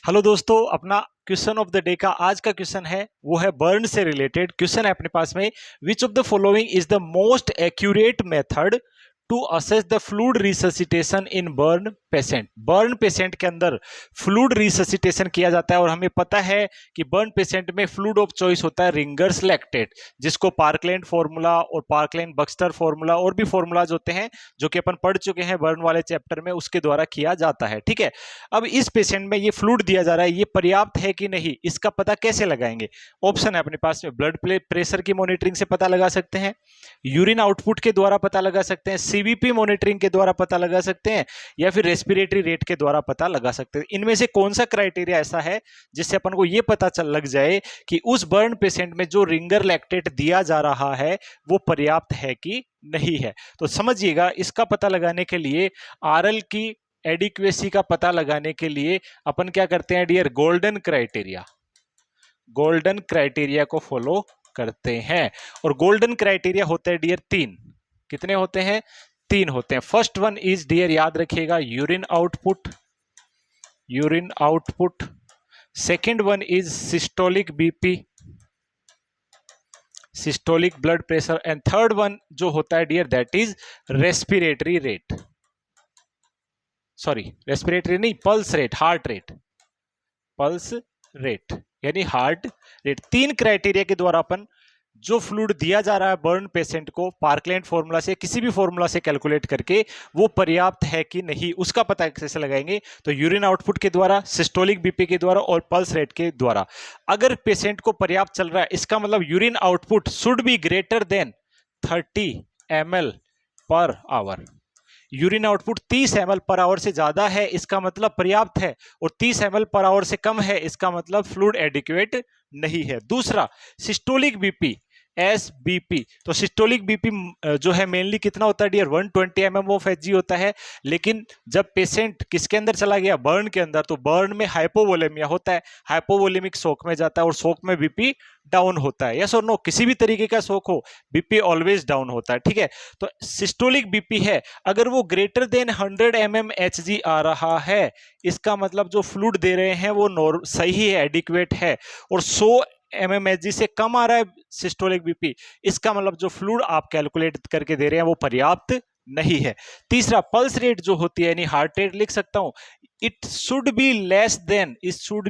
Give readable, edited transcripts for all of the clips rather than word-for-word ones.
Hello दोस्तों, अपना question of the day का आज का क्वेश्चन है वो है बर्न से रिलेटेड क्वेश्चन है अपने पास में। Which of the following is the most accurate method to assess the fluid resuscitation in burn patient. Burn patient के अंदर फ्लूइड रिससिटेशन किया जाता है और हमें पता है कि बर्न पेशेंट में फ्लूइड ऑफ चॉइस होता है रिंगर्स लैक्टेट, जिसको पार्कलैंड फॉर्मूला और पार्कलैंड बक्स्टर फॉर्मूला और भी फॉर्मूलाज होते हैं जो कि अपन पढ़ चुके हैं बर्न वाले चैप्टर में, उसके द्वारा किया जाता है। ठीक है, अब इस पेशेंट में ये फ्लूइड दिया जा रहा है, ये पर्याप्त है कि नहीं, इसका पता कैसे लगाएंगे? ऑप्शन है अपने पास में, ब्लड प्रेशर की मॉनिटरिंग से पता लगा सकते हैं, यूरिन आउटपुट के द्वारा पता लगा सकते हैं, सीवीपी मॉनिटरिंग के द्वारा पता लगा सकते हैं, या फिर रेस्पिरेटरी रेट के द्वारा पता लगा सकते हैं। इनमें से कौन सा क्राइटेरिया ऐसा है जिससे अपन को यह पता चल लग जाए कि उस बर्न पेशेंट में जो रिंगर लैक्टेट दिया जा रहा है वो पर्याप्त है कि नहीं है? तो समझिएगा, इसका पता लगाने के लिए आरएल की एडिक्वेसी का पता लगाने के लिए अपन क्या करते हैं डियर? गोल्डन क्राइटेरिया को फॉलो करते हैं। और गोल्डन क्राइटेरिया होते हैं डियर तीन। कितने होते हैं? तीन होते हैं। फर्स्ट वन इज डियर, याद रखिएगा, urine output. Second one is systolic BP, systolic blood pressure, and third one जो होता है dear that is respiratory rate, sorry respiratory नहीं, पल्स रेट यानी हार्ट रेट। तीन क्राइटेरिया के द्वारा अपन जो फ्लूइड दिया जा रहा है बर्न पेशेंट को पार्कलैंड फॉर्मूला से, किसी भी फॉर्मूला से कैलकुलेट करके वो पर्याप्त है कि नहीं, उसका पता कैसे लगाएंगे? तो यूरिन आउटपुट के द्वारा, सिस्टोलिक बीपी के द्वारा और पल्स रेट के द्वारा। अगर पेशेंट को पर्याप्त चल रहा है, इसका मतलब urine output should be greater than 30 ml per hour. Urine output 30 ml per hour से ज्यादा है, इसका मतलब पर्याप्त है, और 30 ml पर आवर से कम है, इसका मतलब फ्लूइड एडिक्वेट नहीं है। दूसरा, सिस्टोलिक बीपी, SBP। तो सिस्टोलिक बीपी जो है मेनली कितना होता है डियर? 120 mm ऑफ Hg होता है। लेकिन जब पेशेंट किसके अंदर चला गया? बर्न के अंदर, तो बर्न में हाइपोवोलेमिया होता है, हाइपोवोलेमिक शॉक में जाता है, और शॉक में बीपी डाउन होता है। यस और नो? किसी भी तरीके का शॉक हो, बीपी ऑलवेज डाउन होता है। ठीक है, तो सिस्टोलिक बीपी है, अगर वो ग्रेटर देन 100 mm Hg आ रहा है, इसका मतलब जो फ्लूइड दे रहे हैं वो सही है, एडिक्वेट है। और 100 mmHg से कम आ रहा है सिस्टोलिक बीपी, इसका मतलब जो फ्लूइड आप कैलकुलेट करके दे रहे हैं वो पर्याप्त नहीं है। तीसरा, पल्स रेट जो होती है, यानी हार्ट रेट लिख सकता हूं, it should be less than 100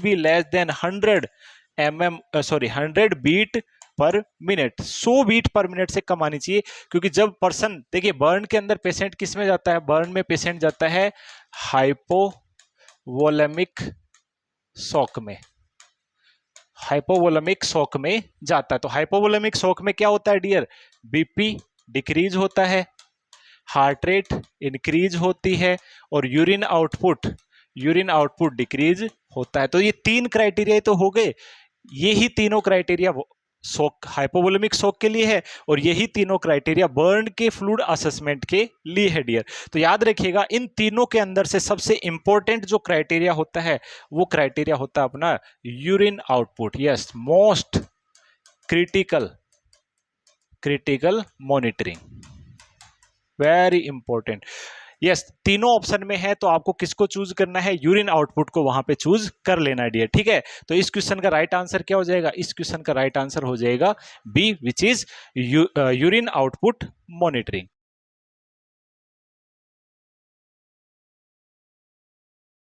beat per minute. 100 beat per minute से कम आनी चाहिए, क्योंकि जब पर्सन, देखिए बर्न के अंदर पेशेंट किस में जाता है? बर्न में पेशेंट जाता है हाइपोवोलेमिक शॉक में जाता है। तो हाइपोवोलेमिक शॉक में क्या होता है डियर? बीपी डिक्रीज होता है, हार्ट रेट इंक्रीज होती है, और यूरिन आउटपुट डिक्रीज होता है। तो ये तीन क्राइटेरिया तो हो गए। ये ही तीनों क्राइटेरिया शॉक, हाइपोवोलेमिक शॉक के लिए है, और यही तीनों क्राइटेरिया बर्न के फ्लूइड असेसमेंट के लिए है डियर। तो याद रखिएगा, इन तीनों के अंदर से सबसे इंपॉर्टेंट जो क्राइटेरिया होता है वो क्राइटेरिया होता है अपना urine output. Yes, most critical monitoring, very important. Yes, तीनों ऑप्शन में है, तो आपको किसको चूज करना है? यूरिन आउटपुट को वहां पे चूज कर लेना है डियर। ठीक है, तो इस क्वेश्चन का राइट आंसर क्या हो जाएगा? इस क्वेश्चन का राइट आंसर हो जाएगा B, which is urine output monitoring.